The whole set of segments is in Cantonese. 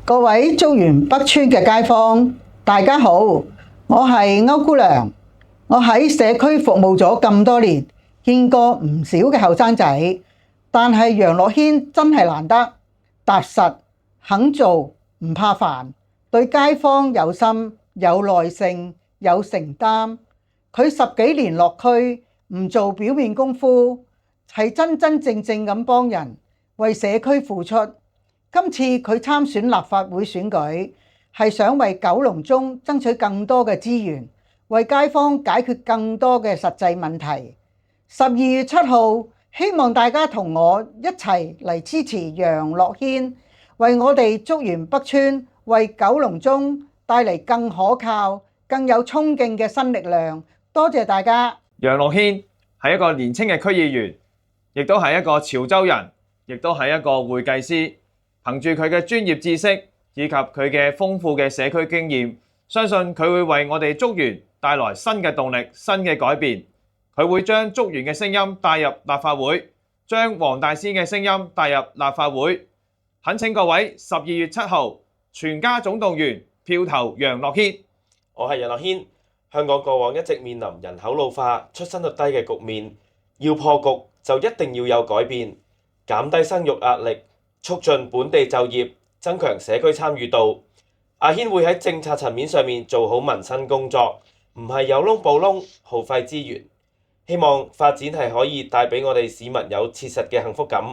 各位竹園北村嘅街坊，大家好，我係歐姑娘。我喺社區服務咗咁多年，見過唔少嘅後生仔，但係楊樂軒真係難得，踏實，肯做，唔怕煩，對街坊有心、有耐性、有承擔。佢10幾年落區，唔做表面功夫，係真真正正咁幫人，為社區付出。今次佢參選立法會選舉，係想為九龍中爭取更多嘅資源，為街坊解決更多嘅實際問題。12月7號，希望大家同我一齊嚟支持楊樂軒，為我哋竹園北村、為九龍中帶嚟更可靠、更有衝勁嘅新力量。多謝大家。楊樂軒係一個年輕嘅區議員，亦都係一個潮州人，亦都係一個會計師。憑住佢嘅專業知識以及佢嘅豐富嘅社區經驗，相信佢會為我哋竹園帶來新嘅動力、新嘅改變。佢會將竹園嘅聲音帶入立法會，將黃大仙嘅聲音帶入立法會。懇請各位12月7號全家總動員，票投楊樂軒。我係楊樂軒。香港過往一直面臨人口老化、出生率低嘅局面，要破局就一定要有改變，減低生育壓力，促進本地就業，增強社區參與度。阿軒會喺政策層面上面做好民生工作，唔係有窿補窿，耗費資源。希望發展係可以帶俾我哋市民有切實嘅幸福感。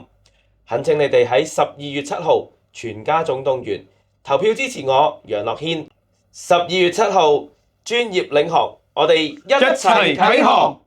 懇請你哋喺12月7號全家總動員投票支持我楊樂軒。12月7號專業領航，我哋一齊啟航。